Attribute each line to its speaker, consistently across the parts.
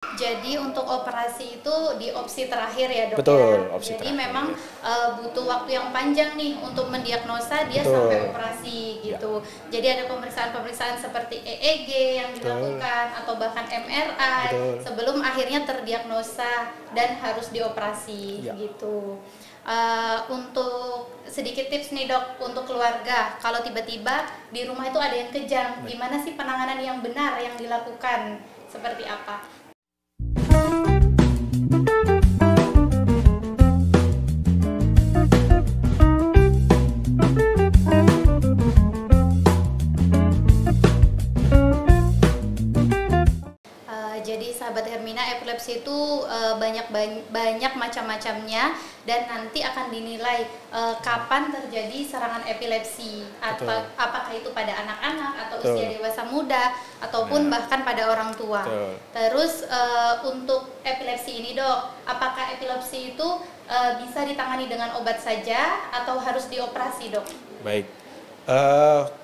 Speaker 1: Jadi untuk operasi itu di opsi terakhir ya dok
Speaker 2: Betul,
Speaker 1: ya.
Speaker 2: opsi
Speaker 1: Jadi
Speaker 2: terakhir.
Speaker 1: memang butuh waktu yang panjang nih untuk mendiagnosa dia
Speaker 2: Betul.
Speaker 1: sampai operasi
Speaker 2: Ya.
Speaker 1: gitu. Jadi ada pemeriksaan-pemeriksaan seperti EEG yang
Speaker 2: Betul.
Speaker 1: dilakukan atau bahkan MRI
Speaker 2: Betul.
Speaker 1: sebelum akhirnya terdiagnosa dan harus dioperasi
Speaker 2: Ya.
Speaker 1: gitu. Untuk sedikit tips nih dok untuk keluarga, kalau tiba-tiba di rumah itu ada yang kejang, gimana sih penanganan yang benar yang dilakukan, seperti apa? Jadi sahabat Hermina, epilepsi itu banyak macam-macamnya dan nanti akan dinilai kapan terjadi serangan epilepsi,
Speaker 2: Betul.
Speaker 1: apakah itu pada anak-anak atau
Speaker 2: Betul.
Speaker 1: usia dewasa muda ataupun bahkan pada orang tua.
Speaker 2: Betul.
Speaker 1: Terus untuk epilepsi ini dok, apakah epilepsi itu bisa ditangani dengan obat saja atau harus dioperasi dok?
Speaker 2: Baik.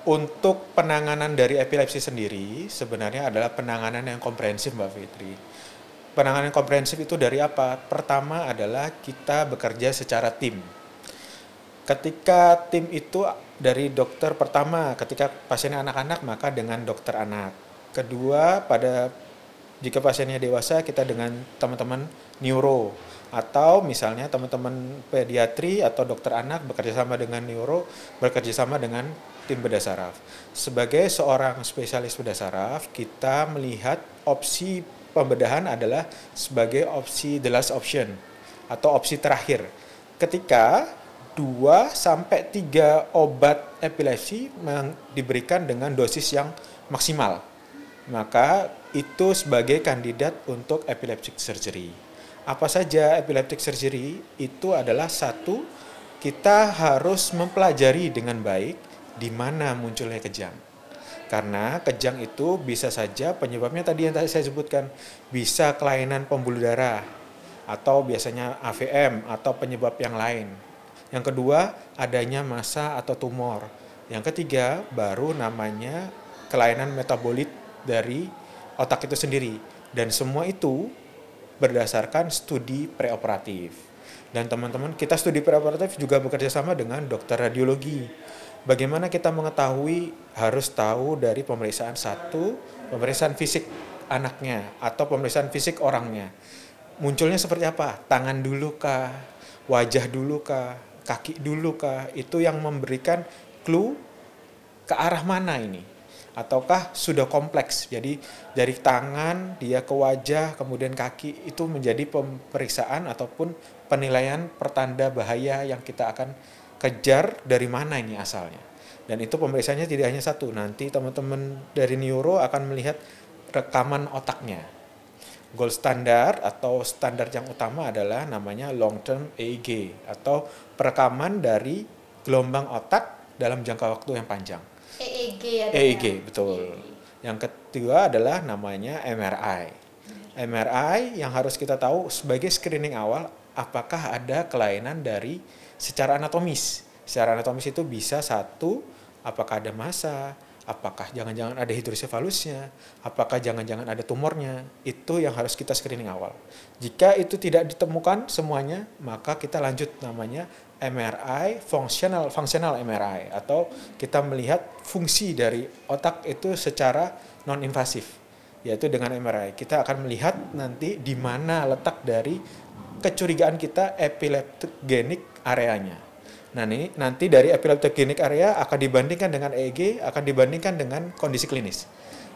Speaker 2: Untuk penanganan dari epilepsi sendiri sebenarnya adalah penanganan yang komprehensif Mbak Fitri. Penanganan komprehensif itu dari apa? Pertama adalah kita bekerja secara tim. Ketika tim itu dari dokter pertama, ketika pasiennya anak-anak maka dengan dokter anak. Kedua, jika pasiennya dewasa kita dengan teman-teman neuro, atau misalnya teman-teman pediatri atau dokter anak bekerja sama dengan neuro, bekerja sama dengan tim bedah saraf. Sebagai seorang spesialis bedah saraf, kita melihat opsi pembedahan adalah sebagai opsi the last option atau opsi terakhir. Ketika 2 sampai 3 obat epilepsi diberikan dengan dosis yang maksimal, maka itu sebagai kandidat untuk epileptic surgery. Apa saja epileptic surgery? Itu adalah satu, kita harus mempelajari dengan baik di mana munculnya kejang. Karena kejang itu bisa saja penyebabnya tadi yang tadi saya sebutkan, bisa kelainan pembuluh darah atau biasanya AVM atau penyebab yang lain. Yang kedua, adanya massa atau tumor. Yang ketiga, baru namanya kelainan metabolit dari otak itu sendiri. Dan semua itu berdasarkan studi preoperatif. Dan teman-teman, kita studi preoperatif juga bekerja sama dengan dokter radiologi. Bagaimana kita mengetahui, harus tahu dari pemeriksaan pemeriksaan fisik anaknya atau pemeriksaan fisik orangnya. Munculnya seperti apa? Tangan dulu kah? Wajah dulu kah? Kaki dulu kah? Itu yang memberikan clue ke arah mana ini. Ataukah sudah kompleks, jadi dari tangan dia ke wajah kemudian kaki, itu menjadi pemeriksaan ataupun penilaian pertanda bahaya yang kita akan kejar dari mana ini asalnya. Dan itu pemeriksaannya tidak hanya satu, nanti teman-teman dari neuro akan melihat rekaman otaknya. Gold standard atau standar yang utama adalah namanya long term EEG atau perekaman dari gelombang otak dalam jangka waktu yang panjang.
Speaker 1: EEG ya?
Speaker 2: EEG, betul. Yang kedua adalah namanya MRI. MRI yang harus kita tahu sebagai screening awal, apakah ada kelainan dari secara anatomis. Secara anatomis itu bisa satu, apakah ada massa, apakah jangan-jangan ada hidrosefalusnya, apakah jangan-jangan ada tumornya. Itu yang harus kita screening awal. Jika itu tidak ditemukan semuanya, maka kita lanjut namanya MRI, functional MRI, atau kita melihat fungsi dari otak itu secara non-invasif, yaitu dengan MRI. Kita akan melihat nanti di mana letak dari kecurigaan kita epileptogenic areanya. Nah ini nanti dari epileptogenic area akan dibandingkan dengan EEG, akan dibandingkan dengan kondisi klinis.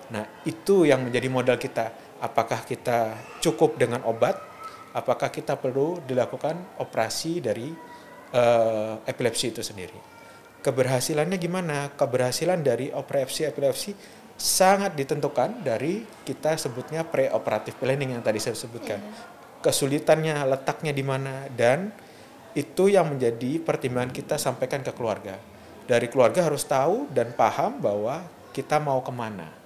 Speaker 2: Nah itu yang menjadi modal kita. Apakah kita cukup dengan obat? Apakah kita perlu dilakukan operasi dari epilepsi itu sendiri. Keberhasilannya gimana? Keberhasilan dari operasi epilepsi sangat ditentukan dari kita sebutnya preoperative planning yang tadi saya sebutkan. Kesulitannya letaknya di mana, dan itu yang menjadi pertimbangan kita sampaikan ke keluarga. Dari keluarga harus tahu dan paham bahwa kita mau kemana.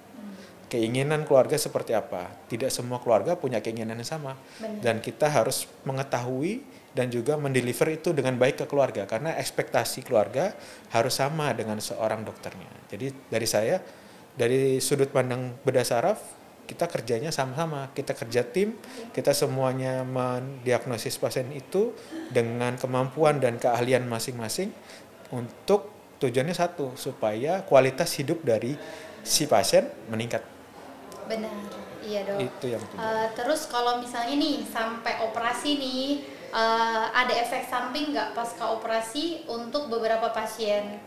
Speaker 2: Keinginan keluarga seperti apa. Tidak semua keluarga punya keinginan yang sama.
Speaker 1: Benar.
Speaker 2: Dan kita harus mengetahui dan juga mendeliver itu dengan baik ke keluarga. Karena ekspektasi keluarga harus sama dengan seorang dokternya. Jadi dari saya, dari sudut pandang bedah saraf, kita kerjanya sama-sama, kita kerja tim, kita semuanya mendiagnosis pasien itu dengan kemampuan dan keahlian masing-masing untuk tujuannya satu, supaya kualitas hidup dari si pasien meningkat.
Speaker 1: Benar, iya dok.
Speaker 2: Itu yang
Speaker 1: Terus kalau misalnya nih sampai operasi nih, ada efek samping nggak pasca operasi untuk beberapa pasien?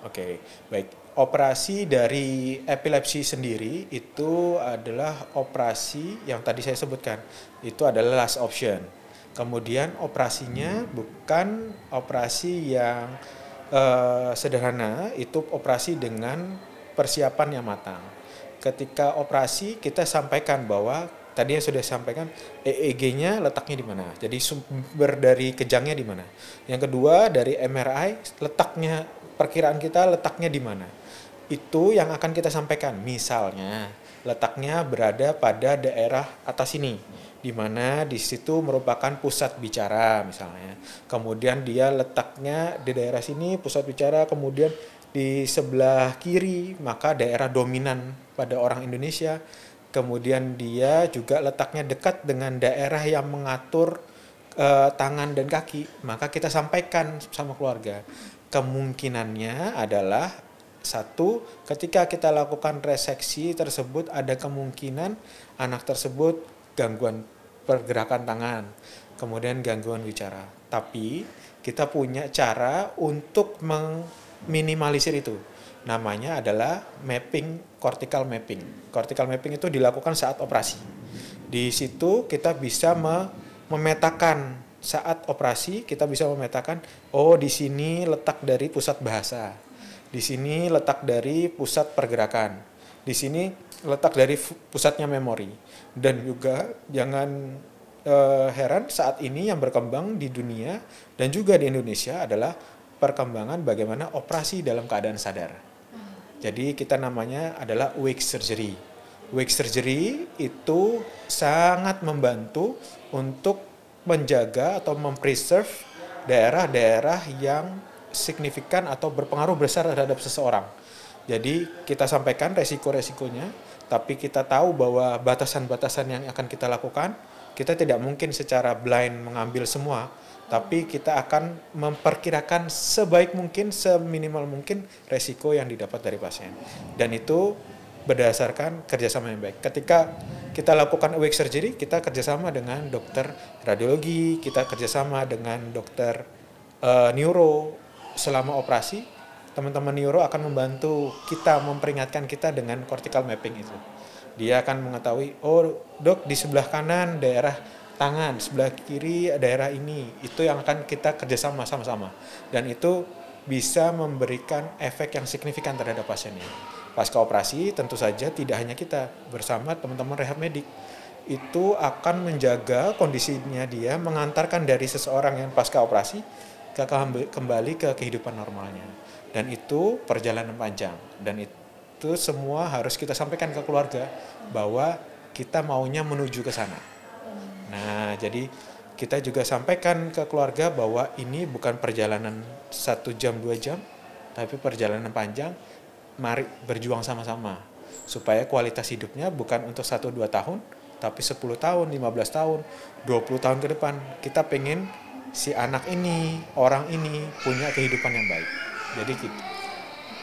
Speaker 2: Oke, baik. Operasi dari epilepsi sendiri itu adalah operasi yang tadi saya sebutkan. Itu adalah last option. Kemudian operasinya bukan operasi yang sederhana, itu operasi dengan persiapan yang matang. Ketika operasi kita sampaikan bahwa tadi yang sudah sampaikan EEG-nya letaknya di mana. Jadi sumber dari kejangnya di mana. Yang kedua dari MRI letaknya, perkiraan kita letaknya di mana. Itu yang akan kita sampaikan. Misalnya letaknya berada pada daerah atas ini, di mana di situ merupakan pusat bicara misalnya. Kemudian dia letaknya di daerah sini pusat bicara, kemudian di sebelah kiri maka daerah dominan pada orang Indonesia. Kemudian dia juga letaknya dekat dengan daerah yang mengatur tangan dan kaki, maka kita sampaikan sama keluarga. Kemungkinannya adalah satu, ketika kita lakukan reseksi tersebut ada kemungkinan anak tersebut gangguan pergerakan tangan, kemudian gangguan bicara. Tapi kita punya cara untuk meminimalisir itu. Namanya adalah mapping, cortical mapping. Cortical mapping itu dilakukan saat operasi. Di situ kita bisa memetakan saat operasi, kita bisa memetakan, oh di sini letak dari pusat bahasa, di sini letak dari pusat pergerakan, di sini letak dari pusatnya memori. Dan juga jangan heran, saat ini yang berkembang di dunia dan juga di Indonesia adalah perkembangan bagaimana operasi dalam keadaan sadar. Jadi kita namanya adalah wake surgery. Wake surgery itu sangat membantu untuk menjaga atau mempreserve daerah-daerah yang signifikan atau berpengaruh besar terhadap seseorang. Jadi kita sampaikan resiko-resikonya, tapi kita tahu bahwa batasan-batasan yang akan kita lakukan, kita tidak mungkin secara blind mengambil semua, tapi kita akan memperkirakan sebaik mungkin, seminimal mungkin resiko yang didapat dari pasien. Dan itu berdasarkan kerjasama yang baik. Ketika kita lakukan awake surgery, kita kerjasama dengan dokter radiologi, kita kerjasama dengan dokter neuro. Selama operasi, teman-teman neuro akan membantu kita, memperingatkan kita dengan cortical mapping itu. Dia akan mengetahui, oh dok di sebelah kanan daerah tangan, sebelah kiri daerah ini. Itu yang akan kita kerjasama sama-sama. Dan itu bisa memberikan efek yang signifikan terhadap pasiennya. Pasca operasi tentu saja tidak hanya kita, bersama teman-teman rehab medik itu akan menjaga kondisinya dia, mengantarkan dari seseorang yang pasca operasi kembali ke kehidupan normalnya. Dan itu perjalanan panjang, dan itu semua harus kita sampaikan ke keluarga bahwa kita maunya menuju ke sana. Nah, jadi kita juga sampaikan ke keluarga bahwa ini bukan perjalanan 1 jam 2 jam, tapi perjalanan panjang. Mari berjuang sama-sama supaya kualitas hidupnya bukan untuk 1-2 tahun, tapi 10 tahun, 15 tahun, 20 tahun ke depan. Kita pengen si anak ini, orang ini punya kehidupan yang baik. Jadi gitu.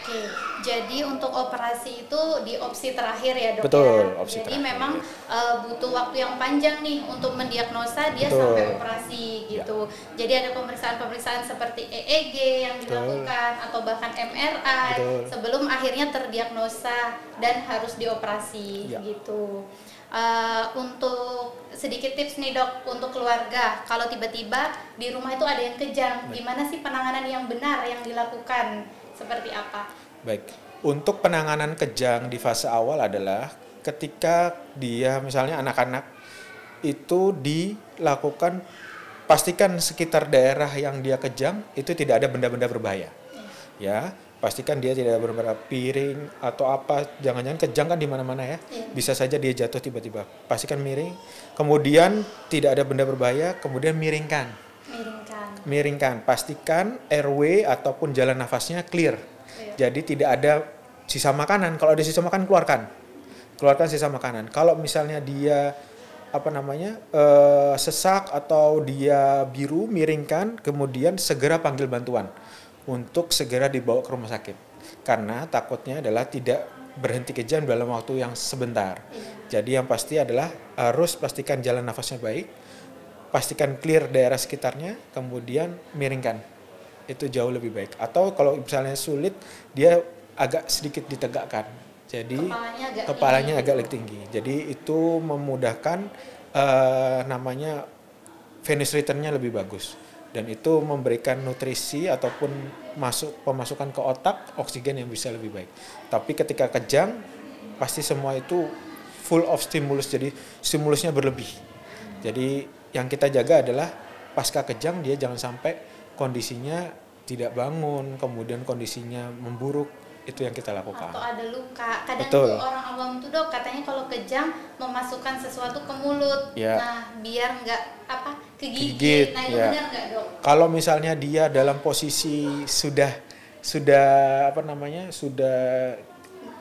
Speaker 1: Oke, jadi untuk operasi itu di opsi terakhir ya dok?
Speaker 2: Betul,
Speaker 1: ya?
Speaker 2: opsi
Speaker 1: jadi
Speaker 2: terakhir.
Speaker 1: memang butuh waktu yang panjang nih untuk mendiagnosa dia
Speaker 2: Betul.
Speaker 1: sampai operasi gitu. Ya. Jadi ada pemeriksaan-pemeriksaan seperti EEG yang dilakukan atau bahkan MRI. Betul. Sebelum akhirnya terdiagnosa dan harus dioperasi gitu. Untuk sedikit tips nih dok untuk keluarga, kalau tiba-tiba di rumah itu ada yang kejang, gimana sih penanganan yang benar yang dilakukan, seperti apa?
Speaker 2: Baik, untuk penanganan kejang di fase awal adalah ketika dia misalnya anak-anak itu dilakukan, pastikan sekitar daerah yang dia kejang itu tidak ada benda-benda berbahaya. Ya, pastikan dia tidak berbahaya, piring atau apa, jangan-jangan kejang kan di mana-mana ya. Bisa saja dia jatuh tiba-tiba. Pastikan miring. Kemudian tidak ada benda berbahaya, kemudian miringkan. Miringkan. Pastikan airway ataupun jalan nafasnya clear. Jadi tidak ada sisa makanan. Kalau ada sisa makanan keluarkan. keluarkan sisa makanan. Kalau misalnya dia sesak atau dia biru, miringkan, kemudian segera panggil bantuan untuk segera dibawa ke rumah sakit. Karena takutnya adalah tidak berhenti kejang dalam waktu yang sebentar. Jadi yang pasti adalah harus pastikan jalan nafasnya baik, pastikan clear daerah sekitarnya, kemudian miringkan. Itu jauh lebih baik. Atau kalau misalnya sulit, dia agak sedikit ditegakkan. Jadi kepalanya agak lebih tinggi. Jadi itu memudahkan venous return-nya lebih bagus. Dan itu memberikan nutrisi ataupun pemasukan ke otak oksigen yang bisa lebih baik. Tapi ketika kejang, pasti semua itu full of stimulus, jadi stimulusnya berlebih. Jadi yang kita jaga adalah pasca kejang dia jangan sampai kondisinya tidak bangun, kemudian kondisinya memburuk, itu yang kita lakukan.
Speaker 1: Atau ada luka. Kadang tuh orang awam tuh dok katanya kalau kejang memasukkan sesuatu ke mulut. Nah biar nggak kegigit. Nah itu benar nggak dok?
Speaker 2: Kalau misalnya dia dalam posisi sudah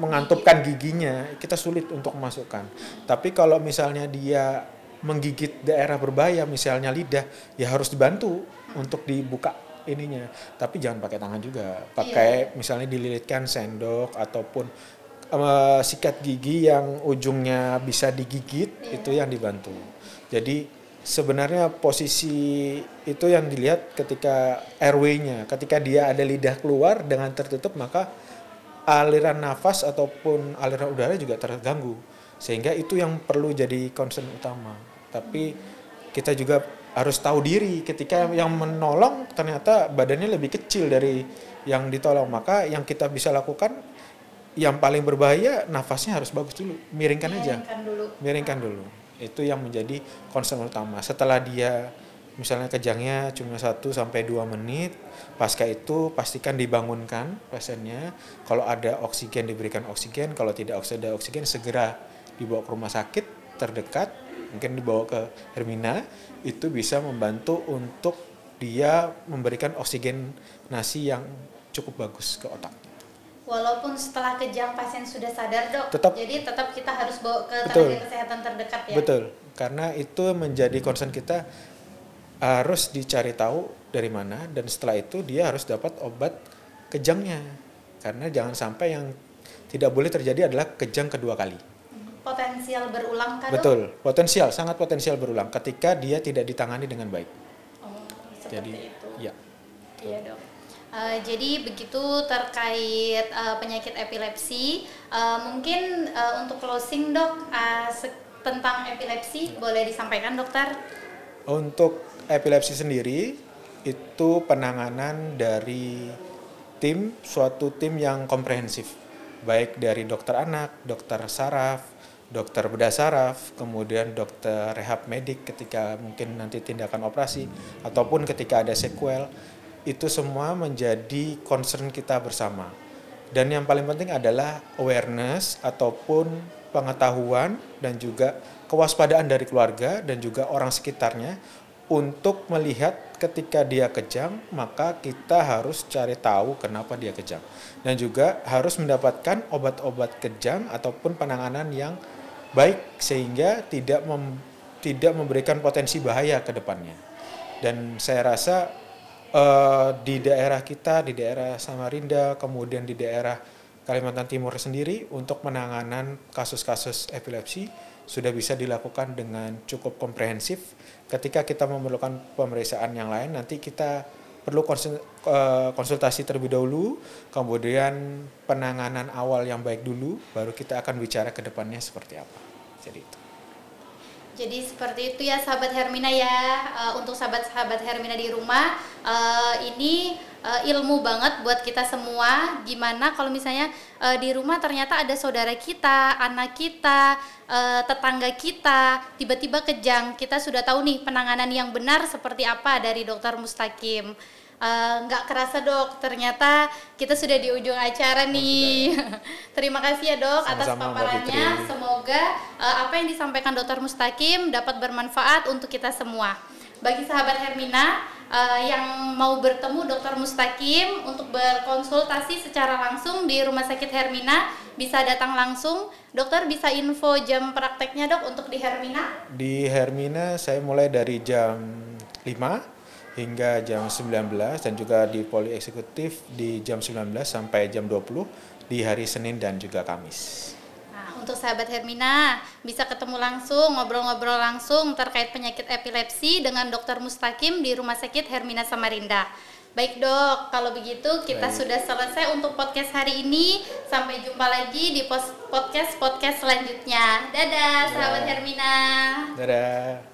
Speaker 2: mengantupkan giginya, kita sulit untuk memasukkan. Tapi kalau misalnya dia menggigit daerah berbahaya, misalnya lidah, ya harus dibantu untuk dibuka ininya. Tapi jangan pakai tangan juga. Pakai misalnya dililitkan sendok ataupun sikat gigi yang ujungnya bisa digigit, itu yang dibantu. Jadi sebenarnya posisi itu yang dilihat ketika airway-nya, ketika dia ada lidah keluar dengan tertutup, maka aliran nafas ataupun aliran udara juga terganggu, sehingga itu yang perlu jadi concern utama. Tapi kita juga harus tahu diri ketika yang menolong ternyata badannya lebih kecil dari yang ditolong, maka yang kita bisa lakukan yang paling berbahaya nafasnya harus bagus dulu, miringkan dulu. Itu yang menjadi concern utama. Setelah dia misalnya kejangnya cuma 1-2 menit, pasca itu pastikan dibangunkan pasiennya. Kalau ada oksigen diberikan oksigen, kalau tidak ada oksigen segera dibawa ke rumah sakit terdekat, mungkin dibawa ke Hermina, itu bisa membantu untuk dia memberikan oksigenasi yang cukup bagus ke otak.
Speaker 1: Walaupun setelah kejang pasien sudah sadar dok, jadi tetap kita harus bawa ke tenaga kesehatan terdekat ya?
Speaker 2: Betul, karena itu menjadi concern kita, harus dicari tahu dari mana, dan setelah itu dia harus dapat obat kejangnya. Karena jangan sampai yang tidak boleh terjadi adalah kejang kedua kali.
Speaker 1: Potensial berulang kan dok?
Speaker 2: Betul, sangat potensial berulang ketika dia tidak ditangani dengan baik.
Speaker 1: Seperti itu.
Speaker 2: Ya.
Speaker 1: Iya dok. Jadi begitu terkait penyakit epilepsi. Mungkin untuk closing dok, tentang epilepsi boleh disampaikan dokter?
Speaker 2: Untuk epilepsi sendiri itu penanganan dari suatu tim yang komprehensif, baik dari dokter anak, dokter saraf, dokter bedah saraf, kemudian dokter rehab medik ketika mungkin nanti tindakan operasi, ataupun ketika ada sequel. Itu semua menjadi concern kita bersama. Dan yang paling penting adalah awareness ataupun pengetahuan dan juga kewaspadaan dari keluarga dan juga orang sekitarnya untuk melihat ketika dia kejang, maka kita harus cari tahu kenapa dia kejang. Dan juga harus mendapatkan obat-obat kejang ataupun penanganan yang baik sehingga tidak memberikan potensi bahaya ke depannya. Dan saya rasa di daerah kita, di daerah Samarinda, kemudian di daerah Kalimantan Timur sendiri, untuk penanganan kasus-kasus epilepsi sudah bisa dilakukan dengan cukup komprehensif. Ketika kita memerlukan pemeriksaan yang lain, nanti kita perlu konsultasi terlebih dahulu, kemudian penanganan awal yang baik dulu, baru kita akan bicara ke depannya seperti apa. Jadi itu.
Speaker 1: Jadi seperti itu ya sahabat Hermina ya, untuk sahabat-sahabat Hermina di rumah, ini ilmu banget buat kita semua. Gimana kalau misalnya di rumah ternyata ada saudara kita, anak kita, tetangga kita, tiba-tiba kejang, kita sudah tahu nih penanganan yang benar seperti apa dari Dokter Mustaqim. Nggak kerasa dok, ternyata kita sudah di ujung acara nih. Terima kasih ya dok atas paparannya. Semoga apa yang disampaikan Dokter Mustaqim dapat bermanfaat untuk kita semua. bagi sahabat Hermina yang mau bertemu Dr. Mustaqim untuk berkonsultasi secara langsung di Rumah Sakit Hermina, bisa datang langsung. Dokter bisa info jam prakteknya dok untuk di Hermina?
Speaker 2: Di Hermina saya mulai dari jam 5 hingga jam 19 dan juga di Poli Eksekutif di jam 19 sampai jam 20 di hari Senin dan juga Kamis.
Speaker 1: Untuk sahabat Hermina, bisa ketemu langsung, ngobrol-ngobrol langsung terkait penyakit epilepsi dengan Dr. Mustaqim di Rumah Sakit Hermina Samarinda. Baik dok, kalau begitu kita sudah selesai untuk podcast hari ini. Sampai jumpa lagi di podcast selanjutnya. Dadah sahabat Hermina.
Speaker 2: Dadah.